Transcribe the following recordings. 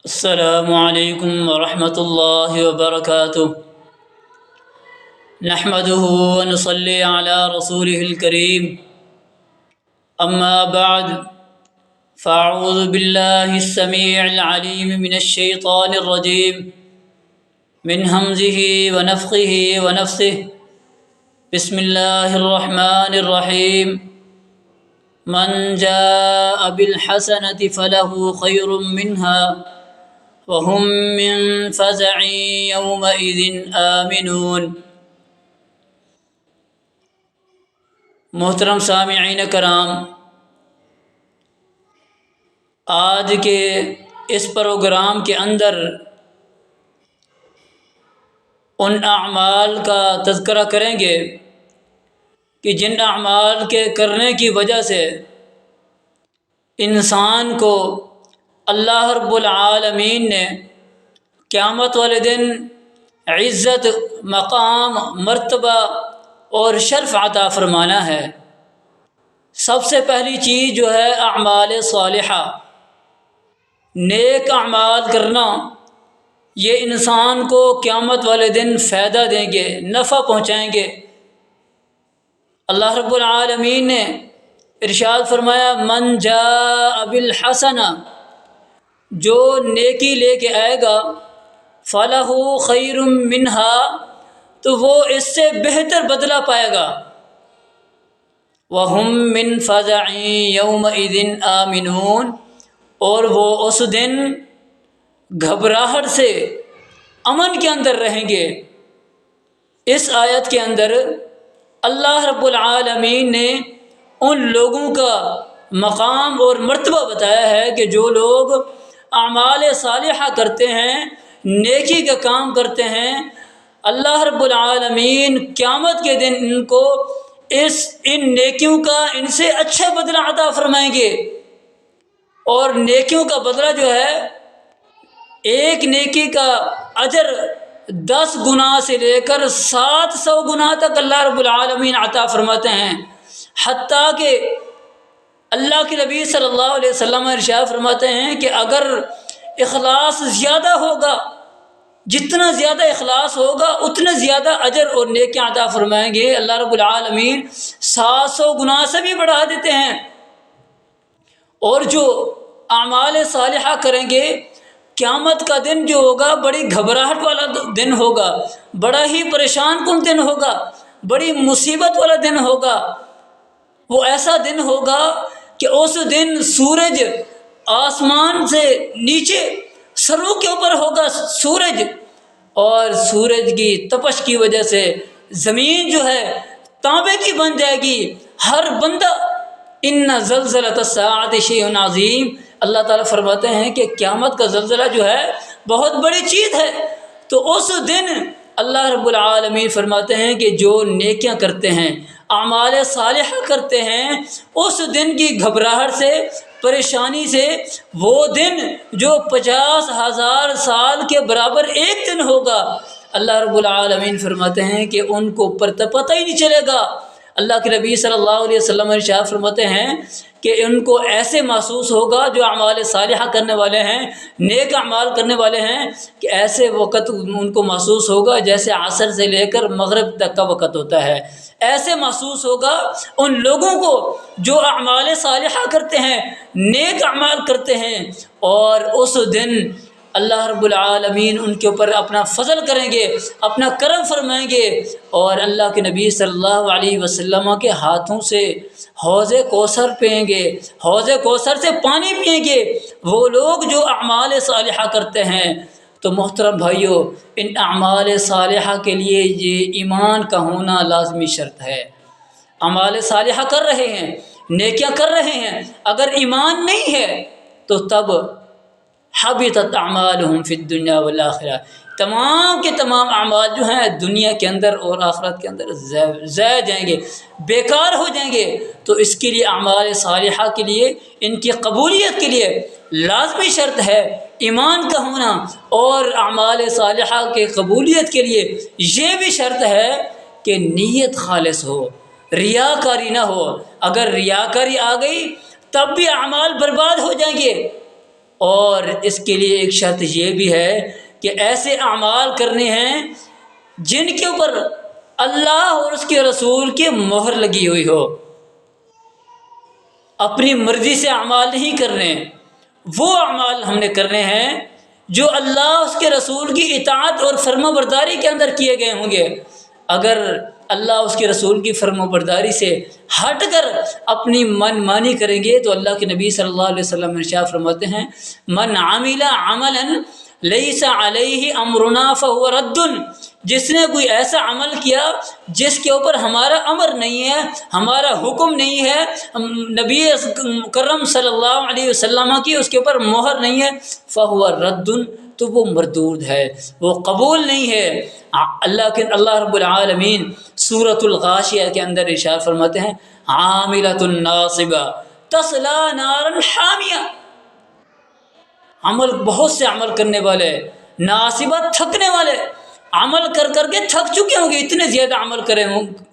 السلام علیکم ورحمۃ اللہ وبرکاتہ۔ نحمده ونصلی علی رسوله الکریم، اما بعد فاعوذ باللہ السمیع العلیم من الشیطان الرجیم من همزه ونفخه ونفثه۔ بسم اللہ الرحمن الرحیم۔ من جاء بالحسنة فله خیر منها وهم من فزع يومئذ آمنون۔ محترم سامعین کرام، آج کے اس پروگرام کے اندر ان اعمال کا تذکرہ کریں گے کہ جن اعمال کے کرنے کی وجہ سے انسان کو اللہ رب العالمین نے قیامت والے دن عزت، مقام، مرتبہ اور شرف عطا فرمانا ہے۔ سب سے پہلی چیز جو ہے اعمال صالحہ، نیک اعمال کرنا، یہ انسان کو قیامت والے دن فائدہ دیں گے، نفع پہنچائیں گے۔ اللہ رب العالمین نے ارشاد فرمایا من جاء بالحسنہ، جو نیکی لے کے آئے گا، فلہ خیر منہا، تو وہ اس سے بہتر بدلہ پائے گا، وہم من فزع یومئذ آمنون، اور وہ اس دن گھبراہٹ سے امن کے اندر رہیں گے۔ اس آیت کے اندر اللہ رب العالمین نے ان لوگوں کا مقام اور مرتبہ بتایا ہے کہ جو لوگ اعمال صالحہ کرتے ہیں، نیکی کا کام کرتے ہیں، اللہ رب العالمین قیامت کے دن ان کو ان نیکیوں کا ان سے اچھا بدلہ عطا فرمائیں گے۔ اور نیکیوں کا بدلہ جو ہے، ایک نیکی کا اجر 10 گنا سے لے کر 700 گنا تک اللہ رب العالمین عطا فرماتے ہیں۔ حتیٰ کہ اللہ کے نبی صلی اللہ علیہ وسلم ارشاد فرماتے ہیں کہ اگر اخلاص زیادہ ہوگا، جتنا زیادہ اخلاص ہوگا اتنا زیادہ اجر اور نیکیاں عطا فرمائیں گے۔ اللہ رب العالمین 700 گنا سے بھی بڑھا دیتے ہیں۔ اور جو اعمال صالحہ کریں گے، قیامت کا دن جو ہوگا بڑی گھبراہٹ والا دن ہوگا، بڑا ہی پریشان کن دن ہوگا، بڑی مصیبت والا دن ہوگا۔ وہ ایسا دن ہوگا کہ اس دن سورج آسمان سے نیچے سروں کے اوپر ہوگا سورج، اور سورج کی تپش کی وجہ سے زمین جو ہے تانبے کی بن جائے گی۔ ہر بندہ ان زلزلۃ الساعۃ شیء عظیم، اللہ تعالیٰ فرماتے ہیں کہ قیامت کا زلزلہ جو ہے بہت بڑی چیز ہے۔ تو اس دن اللہ رب العالمین فرماتے ہیں کہ جو نیکیاں کرتے ہیں، اعمال صالحہ کرتے ہیں، اس دن کی گھبراہٹ سے، پریشانی سے، وہ دن جو 50,000 سال کے برابر ایک دن ہوگا، اللہ رب العالمین فرماتے ہیں کہ ان کو پتہ ہی نہیں چلے گا۔ اللہ کے نبی صلی اللہ علیہ وسلم ارشاد فرماتے ہیں کہ ان کو ایسے محسوس ہوگا، جو اعمال صالحہ کرنے والے ہیں، نیک اعمال کرنے والے ہیں، کہ ایسے وقت ان کو محسوس ہوگا جیسے عصر سے لے کر مغرب تک کا وقت ہوتا ہے۔ ایسے محسوس ہوگا ان لوگوں کو جو اعمال صالحہ کرتے ہیں، نیک اعمال کرتے ہیں، اور اس دن اللہ رب العالمین ان کے اوپر اپنا فضل کریں گے، اپنا کرم فرمائیں گے، اور اللہ کے نبی صلی اللہ علیہ وسلم کے ہاتھوں سے حوض کوثر پئیں گے، حوض کوثر سے پانی پئیں گے وہ لوگ جو اعمال صالحہ کرتے ہیں۔ تو محترم بھائیو، ان اعمال صالحہ کے لیے یہ ایمان کا ہونا لازمی شرط ہے۔ اعمال صالحہ کر رہے ہیں، نیکیاں کر رہے ہیں، اگر ایمان نہیں ہے تو تب حبطت اعمالہم فی الدنیا والآخرہ، تمام کے تمام اعمال جو ہیں دنیا کے اندر اور آخرت کے اندر ضائع جائیں گے، بیکار ہو جائیں گے۔ تو اس کے لیے اعمال صالحہ کے لیے، ان کی قبولیت کے لیے لازمی شرط ہے ایمان کا ہونا، اور اعمال صالحہ کے قبولیت کے لیے یہ بھی شرط ہے کہ نیت خالص ہو، ریاکاری نہ ہو۔ اگر ریاکاری آ گئی تب بھی اعمال برباد ہو جائیں گے۔ اور اس کے لیے ایک شرط یہ بھی ہے کہ ایسے اعمال کرنے ہیں جن کے اوپر اللہ اور اس کے رسول کی مہر لگی ہوئی ہو. اپنی مرضی سے اعمال نہیں کرنے، وہ اعمال ہم نے کرنے ہیں جو اللہ اس کے رسول کی اطاعت اور فرما برداری کے اندر کیے گئے ہوں گے. اگر اللہ اس کے رسول کی فرما برداری سے ہٹ کر اپنی من مانی کریں گے تو اللہ کے نبی صلی اللہ علیہ وسلم ارشاد فرماتے ہیں من عمل عملا لیس علیہ امرنا فہو رد. جس نے کوئی ایسا عمل کیا جس کے اوپر ہمارا امر نہیں ہے، ہمارا حکم نہیں ہے، نبی مکرم صلی اللہ علیہ وسلم کی اس کے اوپر مہر نہیں ہے، فہو رد، تو وہ مردود ہے، وہ قبول نہیں ہے. اللہ رب العالمین سورۃ الغاشیہ کے اندر ارشاد فرماتے ہیں عاملۃ ناصبہ تصلی نارا حامیہ. عمل بہت سے عمل کرنے والے، ناصبہ تھکنے والے، عمل کر کر کے تھک چکے ہوں گے، اتنے زیادہ عمل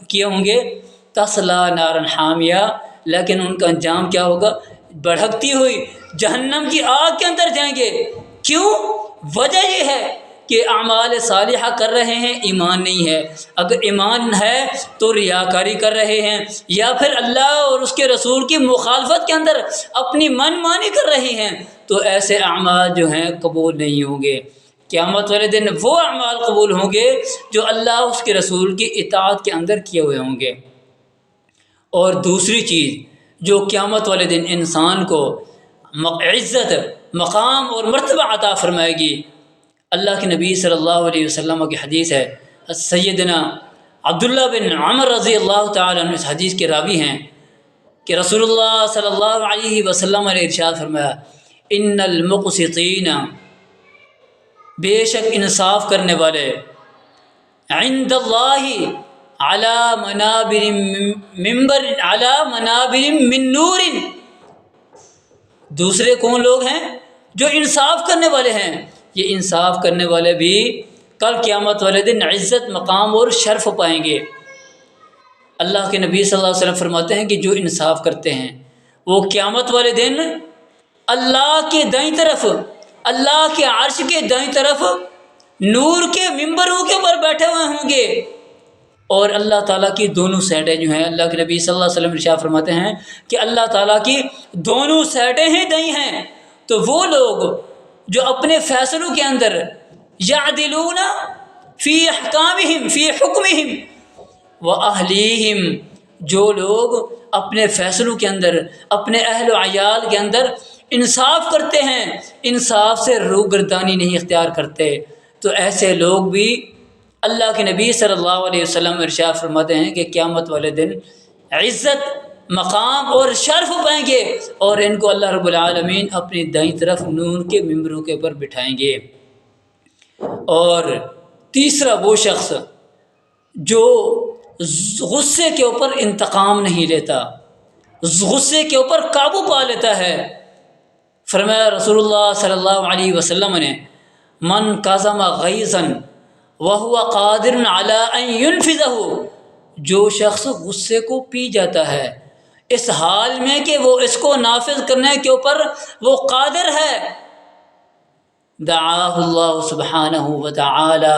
کیے ہوں گے، تصلی نارا حامیہ، لیکن ان کا انجام کیا ہوگا؟ بھڑکتی ہوئی جہنم کی آگ کے اندر جائیں گے. کیوں؟ وجہ یہ ہے کہ اعمال صالحہ کر رہے ہیں، ایمان نہیں ہے. اگر ایمان ہے تو ریاکاری کر رہے ہیں، یا پھر اللہ اور اس کے رسول کی مخالفت کے اندر اپنی من مانی کر رہے ہیں، تو ایسے اعمال جو ہیں قبول نہیں ہوں گے. قیامت والے دن وہ اعمال قبول ہوں گے جو اللہ اس کے رسول کی اطاعت کے اندر کیے ہوئے ہوں گے. اور دوسری چیز جو قیامت والے دن انسان کو عزت، مقام اور مرتبہ عطا فرمائے گی، اللہ کے نبی صلی اللہ علیہ وسلم کی حدیث ہے. سیدنا عبداللہ بن عمر رضی اللہ تعالیٰ عنہ اس حدیث کے راوی ہیں کہ رسول اللہ صلی اللہ علیہ وسلم نے ارشاد فرمایا ان المقسطین، بے شک انصاف کرنے والے، عند اللہ علی منابر من نور. دوسرے کون لوگ ہیں جو انصاف کرنے والے ہیں؟ یہ انصاف کرنے والے بھی کل قیامت والے دن عزت، مقام اور شرف پائیں گے. اللہ کے نبی صلی اللہ علیہ وسلم فرماتے ہیں کہ جو انصاف کرتے ہیں وہ قیامت والے دن اللہ کے دائیں طرف، اللہ کے عرش کے دائیں طرف نور کے ممبروں کے اوپر بیٹھے ہوئے ہوں گے. اور اللہ تعالیٰ کی دونوں سائڈیں جو ہیں، اللہ کے نبی صلی اللہ علیہ وسلم ارشاد فرماتے ہیں کہ اللہ تعالیٰ کی دونوں سائڈیں ہی دائیں ہیں. تو وہ لوگ جو اپنے فیصلوں کے اندر یعدلون فی احکامہم فی حکمہم واہلیہم، جو لوگ اپنے فیصلوں کے اندر، اپنے اہل و عیال کے اندر انصاف کرتے ہیں، انصاف سے روگردانی نہیں اختیار کرتے، تو ایسے لوگ بھی اللہ کے نبی صلی اللہ علیہ وسلم ارشاد فرماتے ہیں کہ قیامت والے دن عزت، مقام اور شرف پائیں گے، اور ان کو اللہ رب العالمین اپنی دائیں طرف نور کے ممبروں کے اوپر بٹھائیں گے. اور تیسرا وہ شخص جو غصے کے اوپر انتقام نہیں لیتا، غصے کے اوپر قابو پا لیتا ہے. فرمایا رسول اللہ صلی اللہ علیہ وسلم نے من کظم غیظا وهو قادر على ان ينفذه، جو شخص غصے کو پی جاتا ہے اس حال میں کہ وہ اس کو نافذ کرنے کے اوپر وہ قادر ہے، دعاه اللہ سبحانہ وتعالی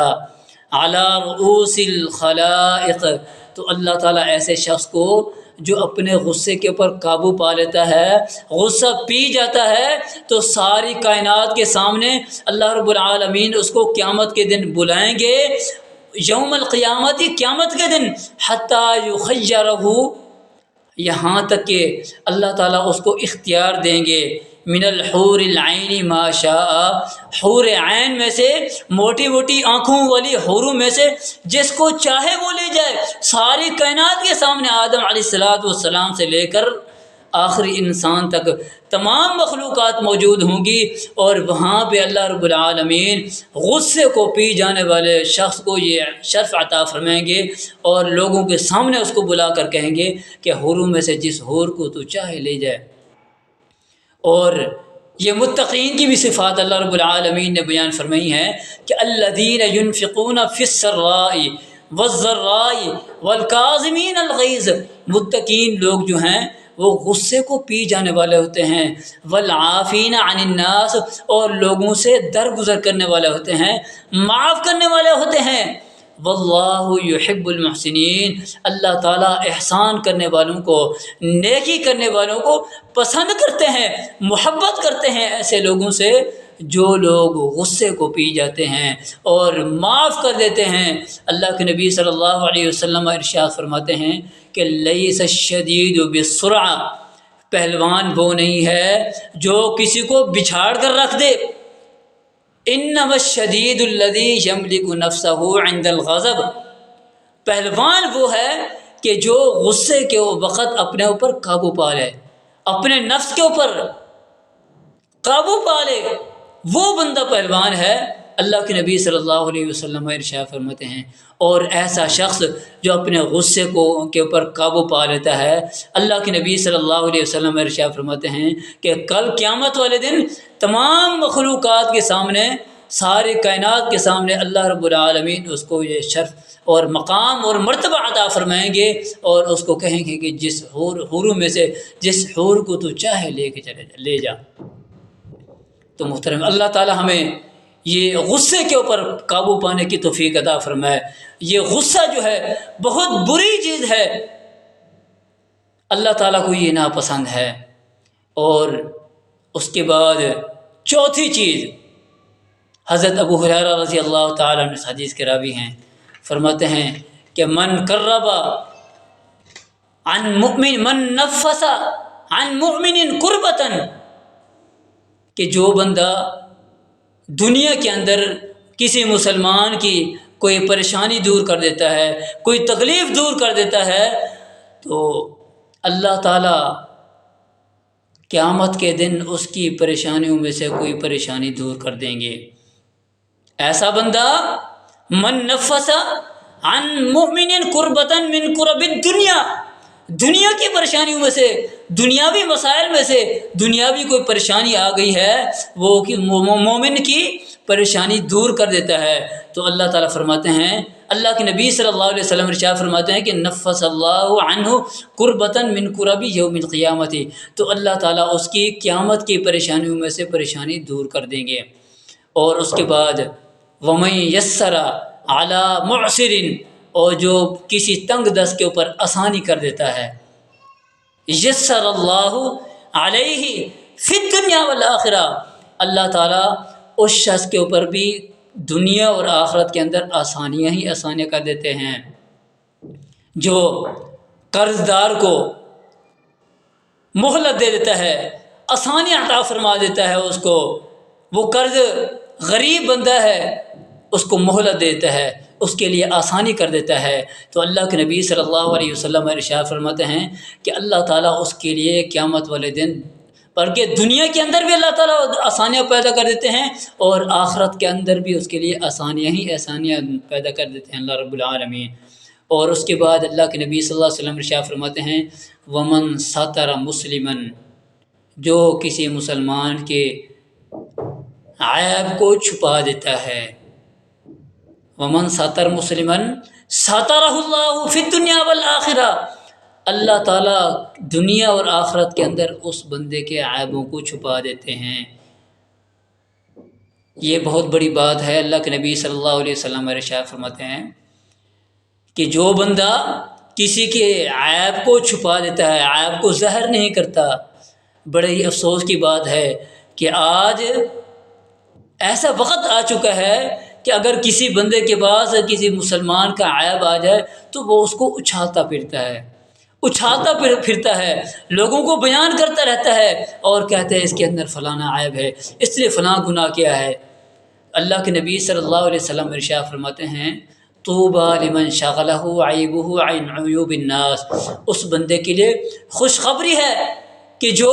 على رؤوس الخلائق، تو اللہ تعالیٰ ایسے شخص کو جو اپنے غصے کے اوپر قابو پا لیتا ہے، غصہ پی جاتا ہے، تو ساری کائنات کے سامنے اللہ رب العالمین اس کو قیامت کے دن بلائیں گے، یوم القیامت، قیامت کے دن، حتیٰ یخیرہ، یہاں تک کہ اللہ تعالیٰ اس کو اختیار دیں گے من الحور العین ما شاء، حور عین میں سے، موٹی موٹی آنکھوں والی حوروں میں سے جس کو چاہے وہ لے جائے. ساری کائنات کے سامنے آدم علیہ السلام سے لے کر آخری انسان تک تمام مخلوقات موجود ہوں گی، اور وہاں پہ اللہ رب العالمین غصے کو پی جانے والے شخص کو یہ شرف عطا فرمائیں گے، اور لوگوں کے سامنے اس کو بلا کر کہیں گے کہ حوروں میں سے جس حور کو تو چاہے لے جائے. اور یہ متقین کی بھی صفات اللہ رب العالمین نے بیان فرمائی ہیں کہ الذین ينفقون فی السراء والضراء والکاظمین الغیظ، متقین لوگ جو ہیں وہ غصے کو پی جانے والے ہوتے ہیں، والعافین عن الناس، اور لوگوں سے درگزر کرنے والے ہوتے ہیں، معاف کرنے والے ہوتے ہیں، واللہ یحب المحسنین، اللہ تعالیٰ احسان کرنے والوں کو، نیکی کرنے والوں کو پسند کرتے ہیں، محبت کرتے ہیں ایسے لوگوں سے جو لوگ غصے کو پی جاتے ہیں اور معاف کر دیتے ہیں۔ اللہ کے نبی صلی اللہ علیہ وسلم ارشاد فرماتے ہیں کہ لیس الشدید بالسرعہ، پہلوان وہ نہیں ہے جو کسی کو بچھاڑ کر رکھ دے، انما الشدید الذی یملک نفسہ عند الغضب، پہلوان وہ ہے کہ جو غصے کے وقت اپنے اوپر قابو پا لے، اپنے نفس کے اوپر قابو پا لے، وہ بندہ پہلوان ہے۔ اللہ کے نبی صلی اللہ علیہ وسلم ارشاد فرماتے ہیں، اور ایسا شخص جو اپنے غصے کے اوپر قابو پا لیتا ہے، اللہ کے نبی صلی اللہ علیہ وسلم ارشاد فرماتے ہیں کہ کل قیامت والے دن تمام مخلوقات کے سامنے، سارے کائنات کے سامنے اللہ رب العالمین اس کو یہ شرف اور مقام اور مرتبہ عطا فرمائیں گے، اور اس کو کہیں گے کہ جس حوروں میں سے جس حور کو تو چاہے لے جا۔ تو محترم، اللہ تعالی ہمیں یہ غصے کے اوپر قابو پانے کی توفیق عطا فرمائے۔ یہ غصہ جو ہے بہت بری چیز ہے، اللہ تعالیٰ کو یہ ناپسند ہے۔ اور اس کے بعد چوتھی چیز، حضرت ابو ہریرہ رضی اللہ تعالیٰ عنہ حدیث کے راوی ہیں، فرماتے ہیں کہ من نفس عن مؤمن کربتاً، کہ جو بندہ دنیا کے اندر کسی مسلمان کی کوئی پریشانی دور کر دیتا ہے، کوئی تکلیف دور کر دیتا ہے، تو اللہ تعالیٰ قیامت کے دن اس کی پریشانیوں میں سے کوئی پریشانی دور کر دیں گے۔ ایسا بندہ من نفس عن مؤمن کربتاً من کرب الدنیا، دنیا کی پریشانیوں میں سے، دنیاوی مسائل میں سے دنیاوی کوئی پریشانی آ گئی ہے، وہ کہ مومن کی پریشانی دور کر دیتا ہے، تو اللہ تعالیٰ فرماتے ہیں، اللہ کے نبی صلی اللہ علیہ وسلم ارشاد فرماتے ہیں کہ نفس اللہ عنہ کربتاً من کرب یوم القیامت، تو اللہ تعالیٰ اس کی قیامت کی پریشانیوں میں سے پریشانی دور کر دیں گے۔ اور اس کے بعد وَمَن یسر علی معسر، اور جو کسی تنگ دست کے اوپر آسانی کر دیتا ہے، یسر اللہ علیہ فی الدنیا والآخرہ، اللہ تعالیٰ اس شخص کے اوپر بھی دنیا اور آخرت کے اندر آسانیاں ہی آسانیاں کر دیتے ہیں۔ جو قرض دار کو مہلت دے دیتا ہے، آسانیاں عطا فرما دیتا ہے اس کو، وہ قرض غریب بندہ ہے اس کو مہلت دیتا ہے، اس کے لیے آسانی کر دیتا ہے، تو اللہ کے نبی صلی اللہ علیہ وسلم ارشاد فرماتے ہیں کہ اللہ تعالیٰ اس کے لیے قیامت والے دن، بلکہ دنیا کے اندر بھی اللہ تعالیٰ آسانیاں پیدا کر دیتے ہیں، اور آخرت کے اندر بھی اس کے لیے آسانیاں ہی آسانیاں پیدا کر دیتے ہیں اللہ رب العالمین۔ اور اس کے بعد اللہ کے نبی صلی اللہ علیہ وسلم ارشاد فرماتے ہیں ومن ستر مسلمن، جو کسی مسلمان کے عیب کو چھپا دیتا ہے، ومن ستر مسلمن سترہ اللہ فی الدنیا والآخرہ، اللہ تعالیٰ دنیا اور آخرت کے اندر اس بندے کے عیبوں کو چھپا دیتے ہیں۔ یہ بہت بڑی بات ہے۔ اللہ کے نبی صلی اللہ علیہ وسلم ارشاد فرماتے ہیں کہ جو بندہ کسی کے عیب کو چھپا دیتا ہے، عیب کو ظاہر نہیں کرتا، بڑے ہی افسوس کی بات ہے کہ آج ایسا وقت آ چکا ہے کہ اگر کسی بندے کے پاس کسی مسلمان کا عیب آ جائے تو وہ اس کو اچھالتا پھرتا ہے، لوگوں کو بیان کرتا رہتا ہے اور کہتے ہیں اس کے اندر فلانا عیب ہے، اس لیے فلاں گناہ کیا ہے۔ اللہ کے نبی صلی اللہ علیہ وسلم ارشاد فرماتے ہیں طوبیٰ لمن شغلہ عیبہ عن عیوب الناس، اس بندے کے لیے خوشخبری ہے کہ جو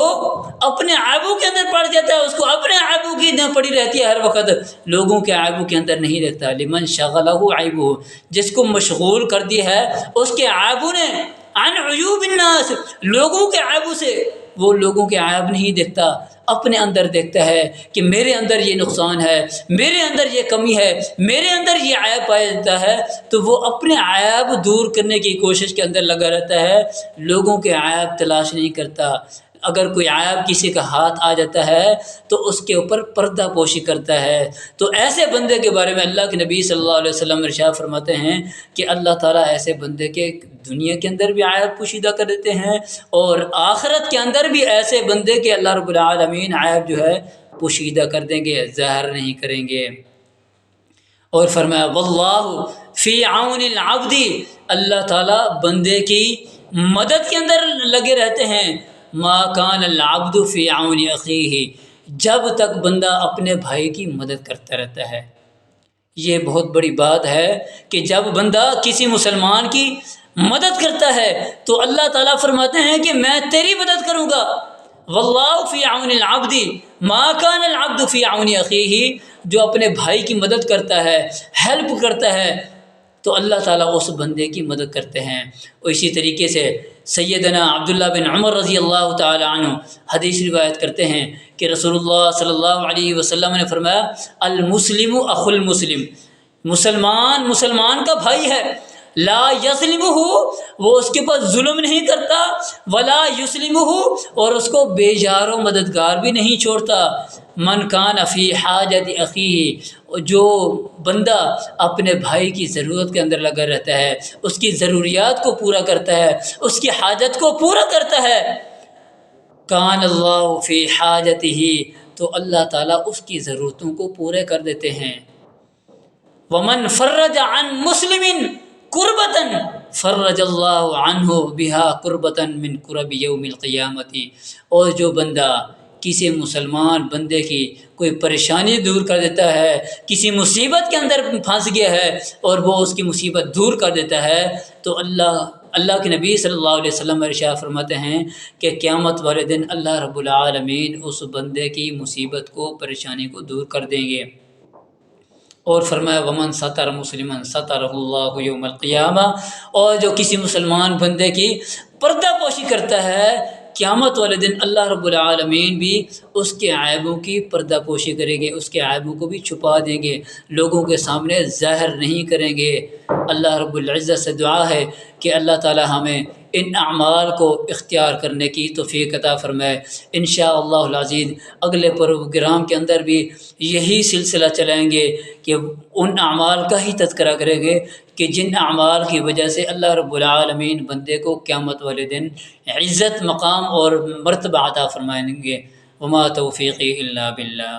اپنے عیبوں کے اندر پڑ جاتا ہے، اس کو اپنے عیبوں کی پڑی رہتی ہے ہر وقت، لوگوں کے عیبوں کے اندر نہیں رہتا۔ لمن شغلہ عیبہ، جس کو مشغول کر دیا ہے اس کے عیبوں نے، عن عیوب الناس، لوگوں کے عیبوں سے، وہ لوگوں کے عیب نہیں دیکھتا، اپنے اندر دیکھتا ہے کہ میرے اندر یہ نقصان ہے، میرے اندر یہ کمی ہے، میرے اندر یہ عیب پایا جاتا ہے، تو وہ اپنے عیب دور کرنے کی کوشش کے اندر لگا رہتا ہے، لوگوں کے عیب تلاش نہیں کرتا۔ اگر کوئی عیب کسی کا ہاتھ آ جاتا ہے تو اس کے اوپر پردہ پوشی کرتا ہے۔ تو ایسے بندے کے بارے میں اللہ کے نبی صلی اللہ علیہ وسلم ارشاد فرماتے ہیں کہ اللہ تعالیٰ ایسے بندے کے دنیا کے اندر بھی عیب پوشیدہ کر دیتے ہیں، اور آخرت کے اندر بھی ایسے بندے کے اللہ رب العالمین عیب جو ہے پوشیدہ کر دیں گے، ظاہر نہیں کریں گے۔ اور فرمایا واللہ فی عون العبد، اللہ تعالیٰ بندے کی مدد کے اندر لگے رہتے ہیں۔ ما کان العبد فی عون اخیہ، جب تک بندہ اپنے بھائی کی مدد کرتا رہتا ہے۔ یہ بہت بڑی بات ہے کہ جب بندہ کسی مسلمان کی مدد کرتا ہے تو اللہ تعالیٰ فرماتے ہیں کہ میں تیری مدد کروں گا۔ واللہ فی عون العبد ما کان العبد فی عون اخیہ، جو اپنے بھائی کی مدد کرتا ہے، ہیلپ کرتا ہے، تو اللہ تعالیٰ اس بندے کی مدد کرتے ہیں۔ اور اسی طریقے سے سیدنا عبداللہ بن عمر رضی اللہ تعالی عنہ حدیث روایت کرتے ہیں کہ رسول اللہ صلی اللہ علیہ وسلم نے فرمایا المسلم اخو المسلم، مسلمان مسلمان کا بھائی ہے، لا یظلمہ، وہ اس کے پاس ظلم نہیں کرتا، ولا یسلمہ، اور اس کو بے جار و مددگار بھی نہیں چھوڑتا۔ من کان فی حاجت اخیہ، جو بندہ اپنے بھائی کی ضرورت کے اندر لگا رہتا ہے، اس کی ضروریات کو پورا کرتا ہے، اس کی حاجت کو پورا کرتا ہے، کان اللہ فی حاجتہ، تو اللہ تعالیٰ اس کی ضرورتوں کو پورے کر دیتے ہیں۔ ومن فرج عن مسلم کربۃ فرج اللہ عنہ بہا کربۃ من کرب یوم القیامۃ، اور جو بندہ کسی مسلمان بندے کی کوئی پریشانی دور کر دیتا ہے، کسی مصیبت کے اندر پھنس گیا ہے اور وہ اس کی مصیبت دور کر دیتا ہے، تو اللہ کے نبی صلی اللہ علیہ وسلم ارشاد فرماتے ہیں کہ قیامت والے دن اللہ رب العالمین اس بندے کی مصیبت کو، پریشانی کو دور کر دیں گے۔ اور فرمایا ومن ستر مسلمن سترہ اللہ یوم القیامہ، اور جو کسی مسلمان بندے کی پردہ پوشی کرتا ہے، قیامت والے دن اللہ رب العالمین بھی اس کے عیبوں کی پردہ پوشی کریں گے، اس کے عیبوں کو بھی چھپا دیں گے، لوگوں کے سامنے ظاہر نہیں کریں گے۔ اللہ رب العزت سے دعا ہے کہ اللہ تعالی ہمیں ان اعمال کو اختیار کرنے کی توفیق عطا فرمائے۔ انشاءاللہ العزیز اگلے پروگرام کے اندر بھی یہی سلسلہ چلائیں گے کہ ان اعمال کا ہی تذکرہ کریں گے کہ جن اعمال کی وجہ سے اللہ رب العالمین بندے کو قیامت والے دن عزت، مقام اور مرتبہ عطا فرمائیں گے۔ وما توفیقی الا باللہ۔